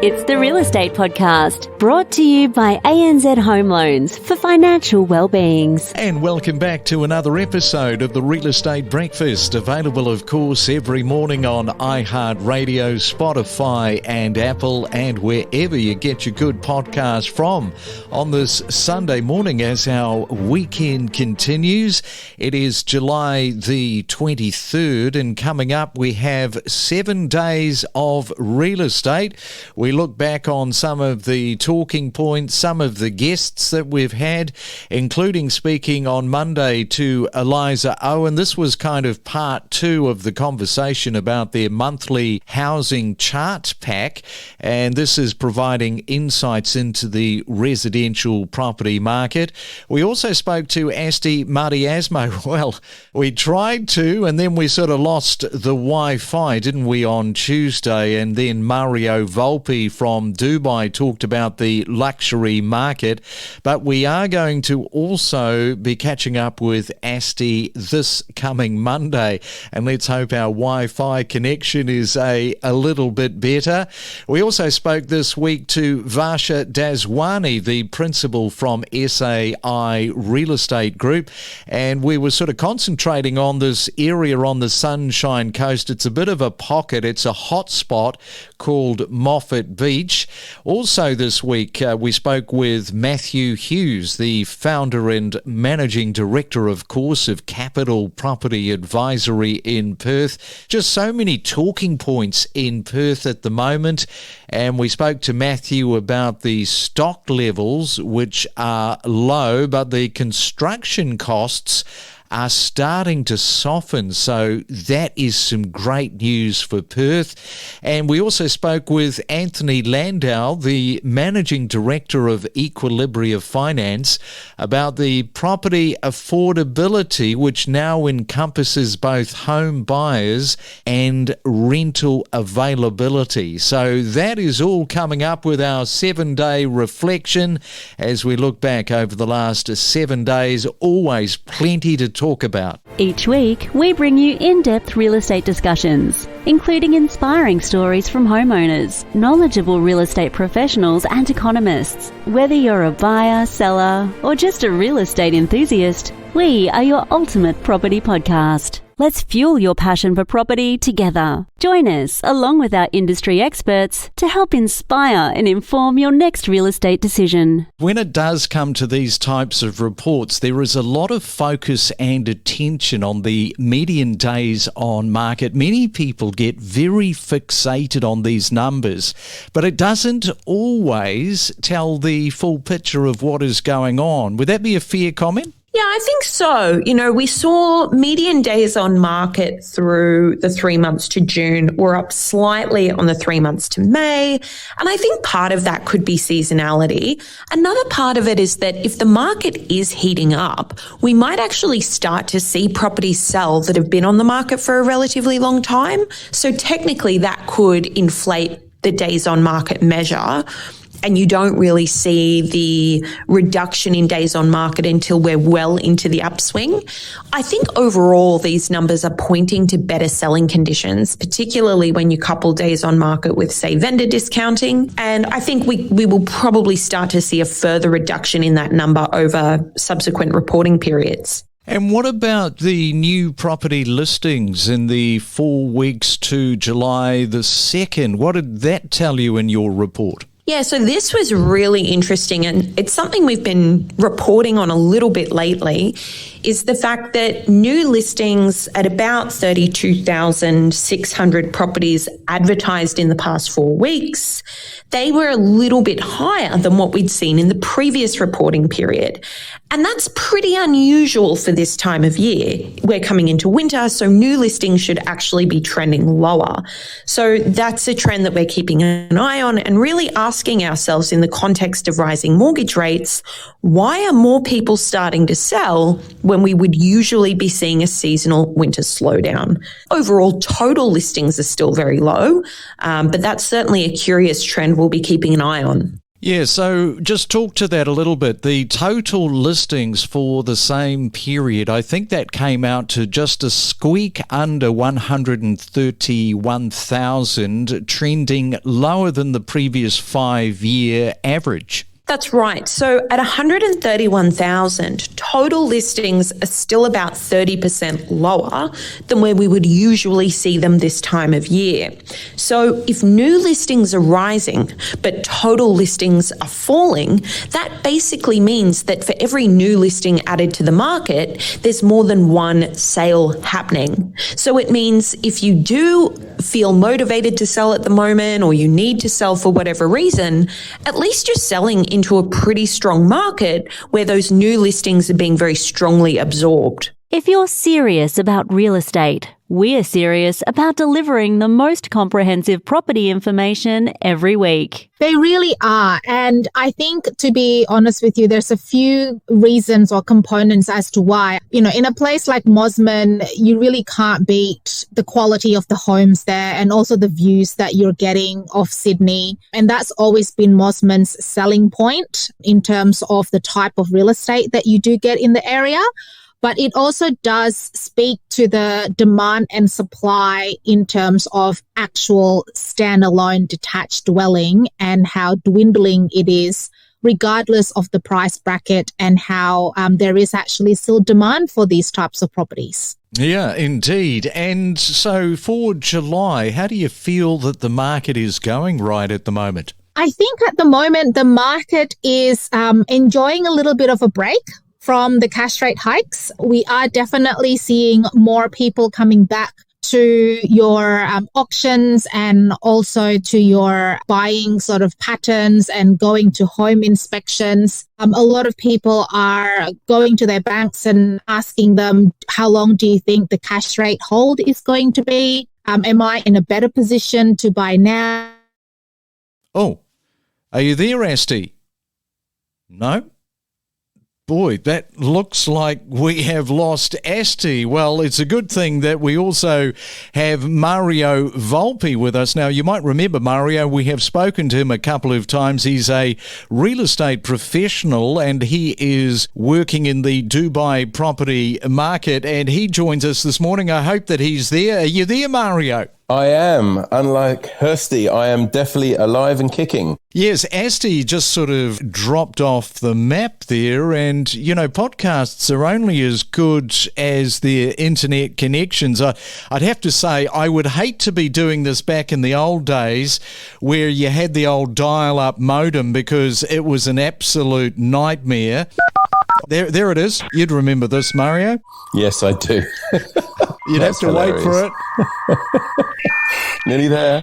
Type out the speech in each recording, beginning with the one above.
It's the Real Estate Podcast, brought to you by ANZ Home Loans for financial well-beings. And welcome back to another episode of the Real Estate Breakfast, available, of course, every morning on iHeartRadio, Spotify and Apple, and wherever you get your good podcast from. On this Sunday morning, as our weekend continues, it is July the 23rd, and coming up we have 7 days of real estate. We look back on some of the talking points, some of the guests that we've had, including speaking on Monday to Eliza Owen. This was kind of part 2 of the conversation about their monthly housing chart pack, and this is providing insights into the residential property market. We also spoke to Asti Mardiasmo. Well, we tried to, and then we sort of lost the Wi-Fi, didn't we, on Tuesday? And then Mario Volpi from Dubai talked about the luxury market. But we are going to also be catching up with Asti this coming Monday, and let's hope our Wi-Fi connection is a little bit better. We also spoke this week to Varsha Daswani, the principal from SAI Real Estate Group, and we were sort of concentrating on this area on the Sunshine Coast. It's a bit of a pocket. It's a hot spot called Moffat Beach. Also this week, we spoke with Matthew Hughes, the founder and managing director, of course, of Capital Property Advisory in Perth. Just so many talking points in Perth at the moment. And we spoke to Matthew about the stock levels, which are low, but the construction costs are starting to soften. So that is some great news for Perth. And we also spoke with Anthony Landahl, the managing director of Equilibria Finance, about the property affordability, which now encompasses both home buyers and rental availability. So that is all coming up with our 7-day reflection as we look back over the last 7 days. Always plenty to talk about. Each week, we bring you in-depth real estate discussions, including inspiring stories from homeowners, knowledgeable real estate professionals and economists. Whether you're a buyer, seller, or just a real estate enthusiast, we are your ultimate property podcast. Let's fuel your passion for property together. Join us, along with our industry experts, to help inspire and inform your next real estate decision. When it does come to these types of reports, there is a lot of focus and attention on the median days on market. Many people get very fixated on these numbers, but it doesn't always tell the full picture of what is going on. Would that be a fair comment? Yeah, I think so. You know, we saw median days on market through the 3 months to June were up slightly on the 3 months to May. And I think part of that could be seasonality. Another part of it is that if the market is heating up, we might actually start to see properties sell that have been on the market for a relatively long time. So technically that could inflate the days on market measure, and you don't really see the reduction in days on market until we're well into the upswing. I think overall these numbers are pointing to better selling conditions, particularly when you couple days on market with, say, vendor discounting. And I think we will probably start to see a further reduction in that number over subsequent reporting periods. And what about the new property listings in the 4 weeks to July the 2nd? What did that tell you in your report? Yeah, so this was really interesting, and it's something we've been reporting on a little bit lately, is the fact that new listings at about 32,600 properties advertised in the past 4 weeks, they were a little bit higher than what we'd seen in the previous reporting period. And that's pretty unusual for this time of year. We're coming into winter, so new listings should actually be trending lower. So that's a trend that we're keeping an eye on and really asking ourselves in the context of rising mortgage rates, why are more people starting to sell when we would usually be seeing a seasonal winter slowdown? Overall, total listings are still very low, but that's certainly a curious trend we'll be keeping an eye on. Yeah, so just talk to that a little bit. The total listings for the same period, I think that came out to just a squeak under 131,000, trending lower than the previous 5-year average. That's right. So at 131,000, total listings are still about 30% lower than where we would usually see them this time of year. So if new listings are rising, but total listings are falling, that basically means that for every new listing added to the market, there's more than one sale happening. So it means if you do feel motivated to sell at the moment, or you need to sell for whatever reason, at least you're selling into a pretty strong market where those new listings are being very strongly absorbed. If you're serious about real estate, we're serious about delivering the most comprehensive property information every week. They really are. And I think, to be honest with you, there's a few reasons or components as to why. In a place like Mosman, you really can't beat the quality of the homes there and also the views that you're getting of Sydney. And that's always been Mosman's selling point in terms of the type of real estate that you do get in the area. But it also does speak to the demand and supply in terms of actual standalone detached dwelling and how dwindling it is, regardless of the price bracket, and how there is actually still demand for these types of properties. Yeah, indeed. And so for July, how do you feel that the market is going right at the moment? I think at the moment the market is enjoying a little bit of a break from the cash rate hikes. We are definitely seeing more people coming back to your auctions and also to your buying sort of patterns and going to home inspections. A lot of people are going to their banks and asking them, how long do you think the cash rate hold is going to be? Am I in a better position to buy now? Oh, are you there, Asti? No? Boy, that looks like we have lost Asti. Well, it's a good thing that we also have Mario Volpi with us. Now, you might remember Mario. We have spoken to him a couple of times. He's a real estate professional and he is working in the Dubai property market, and he joins us this morning. I hope that he's there. Are you there, Mario? I am. Unlike Asti, I am definitely alive and kicking. Yes, Asti just sort of dropped off the map there, and, podcasts are only as good as their internet connections. I'd have to say I would hate to be doing this back in the old days where you had the old dial-up modem, because it was an absolute nightmare. There it is. You'd remember this, Mario? Yes, I do. You'd have to hilarious. Wait for it. Nearly there.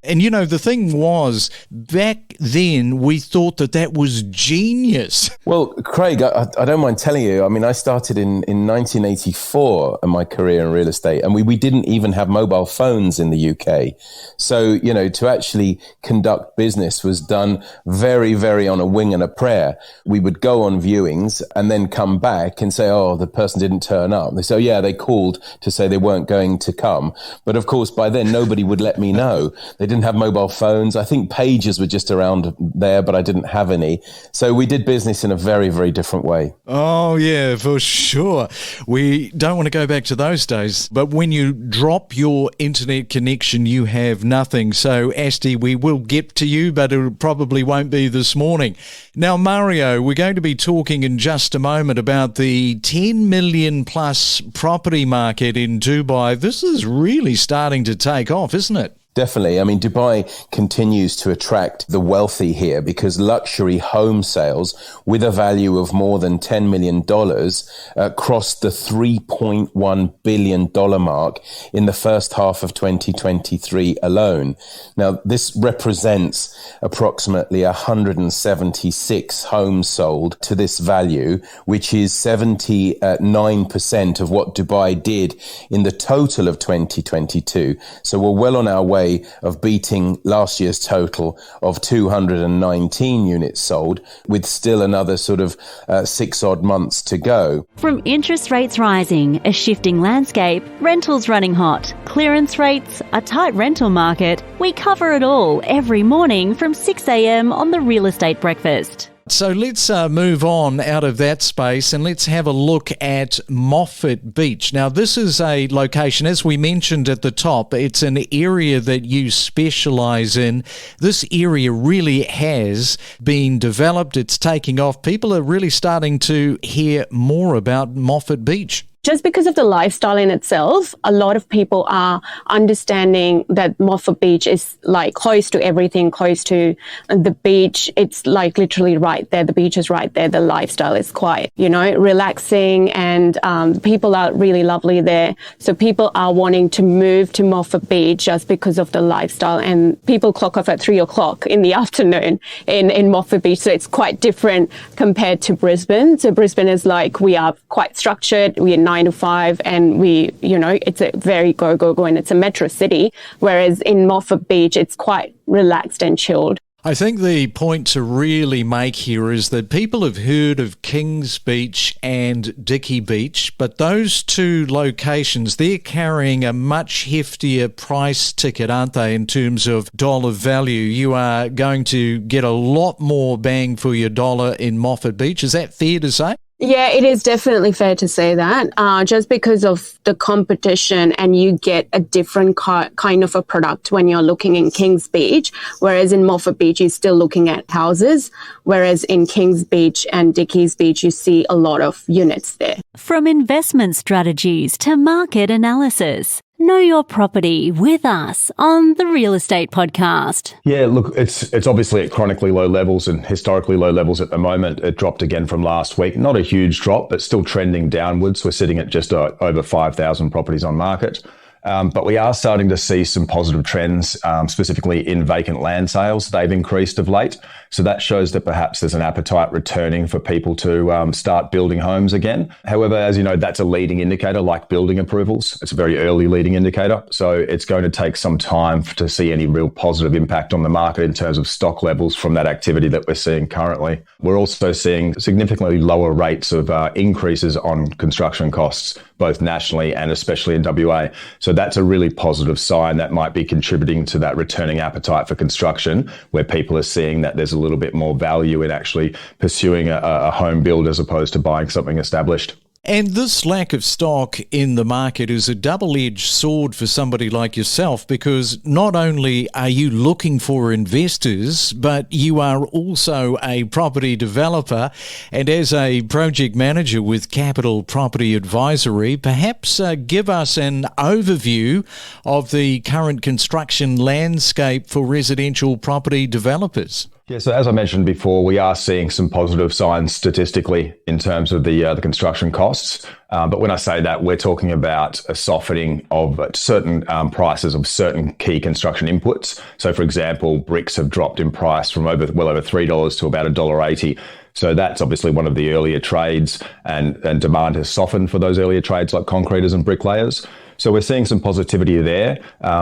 And, the thing was, back then, we thought that was genius. Well, Craig, I don't mind telling you, I started in 1984 in my career in real estate, and we didn't even have mobile phones in the UK. So, to actually conduct business was done very, very on a wing and a prayer. We would go on viewings and then come back and say, oh, the person didn't turn up. They say, oh, yeah, they called to say they weren't going to come. But of course, by then, nobody would let me know. They didn't have mobile phones. I think pages were just around there, but I didn't have any. So we did business in a very, very different way. Oh, yeah, for sure. We don't want to go back to those days. But when you drop your internet connection, you have nothing. So, Asti, we will get to you, but it probably won't be this morning. Now, Mario, we're going to be talking in just a moment about the 10 million plus property market in Dubai. This is really starting to take off, isn't it? Definitely. Dubai continues to attract the wealthy here because luxury home sales with a value of more than $10 million crossed the $3.1 billion mark in the first half of 2023 alone. Now, this represents approximately 176 homes sold to this value, which is 79% of what Dubai did in the total of 2022. So we're well on our way way of beating last year's total of 219 units sold, with still another sort of 6 odd months to go. From interest rates rising, a shifting landscape, rentals running hot, clearance rates, a tight rental market, we cover it all every morning from 6 a.m. on the Real Estate Breakfast. So let's move on out of that space and let's have a look at Moffat Beach. Now, this is a location, as we mentioned at the top, it's an area that you specialise in. This area really has been developed. It's taking off. People are really starting to hear more about Moffat Beach. Just because of the lifestyle in itself, a lot of people are understanding that Moffat Beach is like close to everything, close to the beach. It's like literally right there. The beach is right there. The lifestyle is quite, relaxing, and people are really lovely there. So people are wanting to move to Moffat Beach just because of the lifestyle, and people clock off at 3:00 in the afternoon in Moffat Beach. So it's quite different compared to Brisbane. So Brisbane is like, we are quite structured. We are 9 to 5, and it's a very go, and it's a metro city. Whereas in Moffat Beach, it's quite relaxed and chilled. I think the point to really make here is that people have heard of Kings Beach and Dicky Beach, but those two locations, they're carrying a much heftier price ticket, aren't they, in terms of dollar value? You are going to get a lot more bang for your dollar in Moffat Beach. Is that fair to say? Yeah, it is definitely fair to say that, just because of the competition, and you get a different kind of a product when you're looking in Kings Beach, whereas in Moffat Beach, you're still looking at houses, whereas in Kings Beach and Dickies Beach, you see a lot of units there. From investment strategies to market analysis, know your property with us on the Real Estate Podcast. Yeah, look, it's obviously at chronically low levels and historically low levels at the moment. It dropped again from last week. Not a huge drop, but still trending downwards. We're sitting at just over 5,000 properties on market. But we are starting to see some positive trends, specifically in vacant land sales. They've increased of late. So that shows that perhaps there's an appetite returning for people to start building homes again. However, as you know, that's a leading indicator like building approvals. It's a very early leading indicator. So it's going to take some time to see any real positive impact on the market in terms of stock levels from that activity that we're seeing currently. We're also seeing significantly lower rates of increases on construction costs, both nationally and especially in WA. So that's a really positive sign that might be contributing to that returning appetite for construction, where people are seeing that there's a little bit more value in actually pursuing a home build as opposed to buying something established. And this lack of stock in the market is a double-edged sword for somebody like yourself, because not only are you looking for investors, but you are also a property developer. And as a project manager with Capital Property Advisory, perhaps give us an overview of the current construction landscape for residential property developers. Yeah, so as I mentioned before, we are seeing some positive signs statistically in terms of the construction costs. But when I say that, we're talking about a softening of certain prices of certain key construction inputs. So, for example, bricks have dropped in price from well over $3 to about $1.80. So that's obviously one of the earlier trades, and demand has softened for those earlier trades like concreters and bricklayers. So we're seeing some positivity there.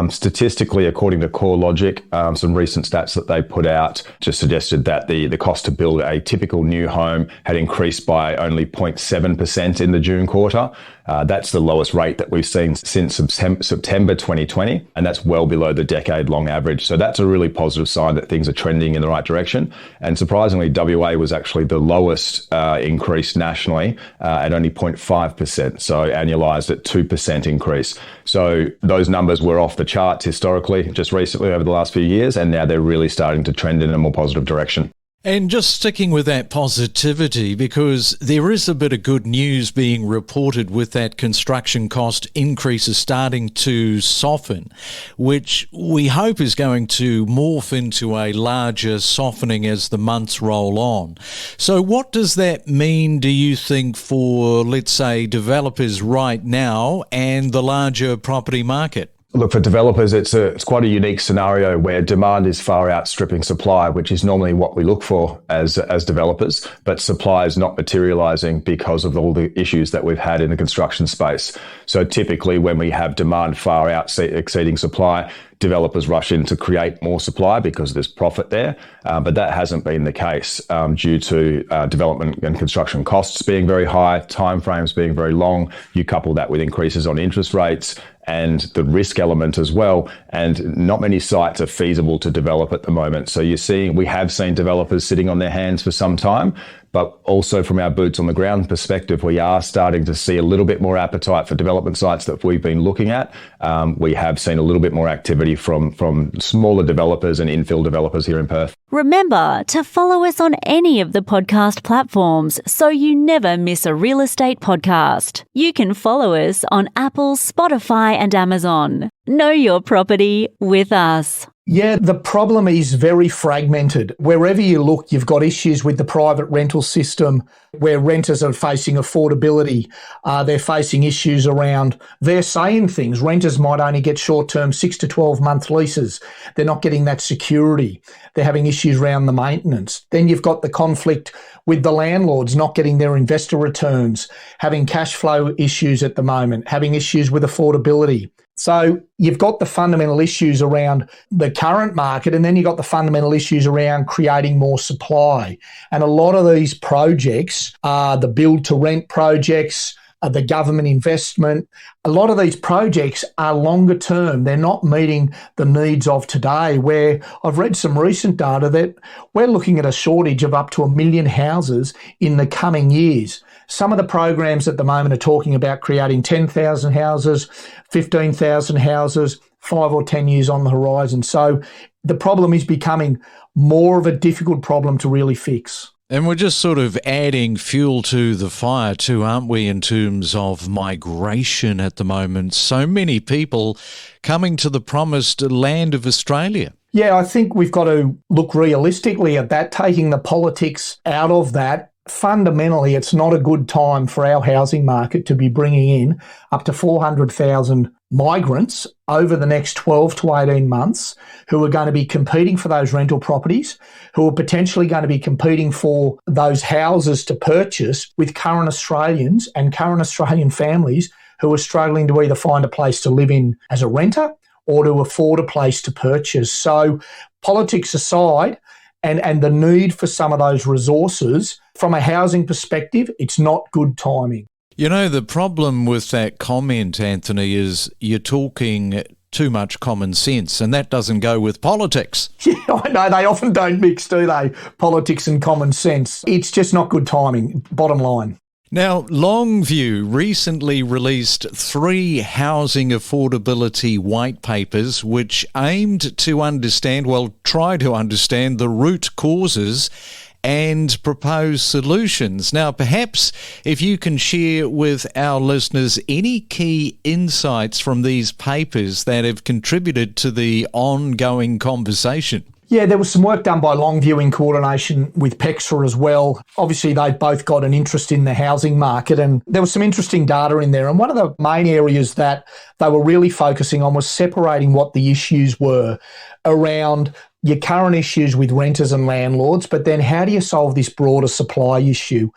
Statistically, according to CoreLogic, some recent stats that they put out just suggested that the cost to build a typical new home had increased by only 0.7% in the June quarter. That's the lowest rate that we've seen since September 2020, and that's well below the decade-long average. So that's a really positive sign that things are trending in the right direction. And surprisingly, WA was actually the lowest increase nationally at only 0.5%, so annualised at 2% increase. So those numbers were off the charts historically, just recently over the last few years, and now they're really starting to trend in a more positive direction. And just sticking with that positivity, because there is a bit of good news being reported with that construction cost increases starting to soften, which we hope is going to morph into a larger softening as the months roll on. So what does that mean, do you think, for, let's say, developers right now and the larger property market? Look, for developers, it's quite a unique scenario where demand is far outstripping supply, which is normally what we look for as developers, but supply is not materializing because of all the issues that we've had in the construction space. So typically when we have demand far out exceeding supply, developers rush in to create more supply because there's profit there. But that hasn't been the case due to development and construction costs being very high, timeframes being very long. You couple that with increases on interest rates and the risk element as well. And not many sites are feasible to develop at the moment. So we have seen developers sitting on their hands for some time, but also from our boots on the ground perspective, we are starting to see a little bit more appetite for development sites that we've been looking at. We have seen a little bit more activity from smaller developers and infill developers here in Perth. Remember to follow us on any of the podcast platforms so you never miss a real estate podcast. You can follow us on Apple, Spotify and Amazon. Know your property with us. Yeah, the problem is very fragmented. Wherever you look, you've got issues with the private rental system where renters are facing affordability. They're facing issues around, they're saying things. Renters might only get short-term 6 to 12-month leases. They're not getting that security. They're having issues around the maintenance. Then you've got the conflict with the landlords not getting their investor returns, having cash flow issues at the moment, having issues with affordability. So you've got the fundamental issues around the current market, and then you've got the fundamental issues around creating more supply. And a lot of these projects are the build-to-rent projects, the government investment. A lot of these projects are longer term. They're not meeting the needs of today, where I've read some recent data that we're looking at a shortage of up to 1 million houses in the coming years. Some of the programs at the moment are talking about creating 10,000 houses, 15,000 houses, 5 or 10 years on the horizon. So the problem is becoming more of a difficult problem to really fix. And we're just sort of adding fuel to the fire too, aren't we, in terms of migration at the moment? So many people coming to the promised land of Australia. Yeah, I think we've got to look realistically at that, taking the politics out of that. Fundamentally, it's not a good time for our housing market to be bringing in up to 400,000 migrants over the next 12 to 18 months who are going to be competing for those rental properties, who are potentially going to be competing for those houses to purchase with current Australians and current Australian families who are struggling to either find a place to live in as a renter or to afford a place to purchase. So politics aside, and the need for some of those resources, from a housing perspective, it's not good timing. You know, the problem with that comment, Anthony, is you're talking too much common sense, and that doesn't go with politics. Yeah, I know. They often don't mix, do they? Politics and common sense. It's just not good timing, bottom line. Now, Longview recently released 3 housing affordability white papers which aimed to try to understand the root causes and propose solutions. Now, perhaps if you can share with our listeners any key insights from these papers that have contributed to the ongoing conversation. Yeah, there was some work done by Longview in coordination with PEXA as well. Obviously, they've both got an interest in the housing market, and there was some interesting data in there. And one of the main areas that they were really focusing on was separating what the issues were around your current issues with renters and landlords, but then how do you solve this broader supply issue?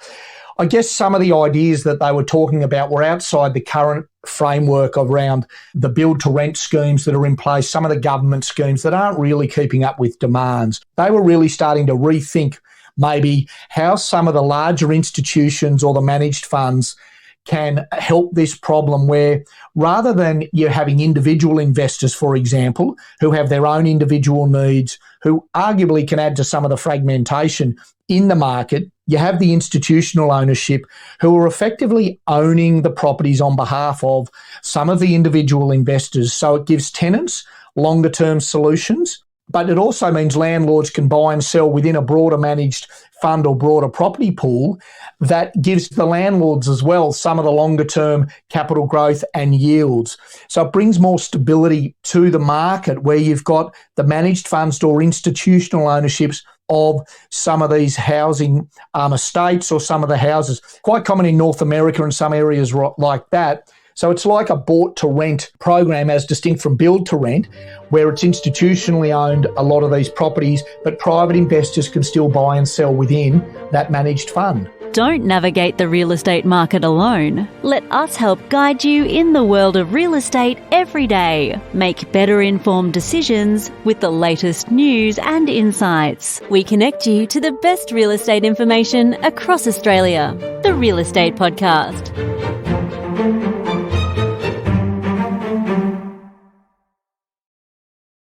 I guess some of the ideas that they were talking about were outside the current framework around the build-to-rent schemes that are in place, some of the government schemes that aren't really keeping up with demands. They were really starting to rethink maybe how some of the larger institutions or the managed funds can help this problem, where rather than you having individual investors, for example, who have their own individual needs, who arguably can add to some of the fragmentation in the market, you have the institutional ownership who are effectively owning the properties on behalf of some of the individual investors. So it gives tenants longer term solutions, but it also means landlords can buy and sell within a broader managed fund or broader property pool that gives the landlords as well some of the longer term capital growth and yields. So it brings more stability to the market where you've got the managed funds or institutional ownerships of some of these housing estates or some of the houses. Quite common in North America and some areas like that. So it's like a bought-to-rent program as distinct from build-to-rent, where it's institutionally owned, a lot of these properties, but private investors can still buy and sell within that managed fund. Don't navigate the real estate market alone. Let us help guide you in the world of real estate every day. Make better informed decisions with the latest news and insights. We connect you to the best real estate information across Australia. The Real Estate Podcast.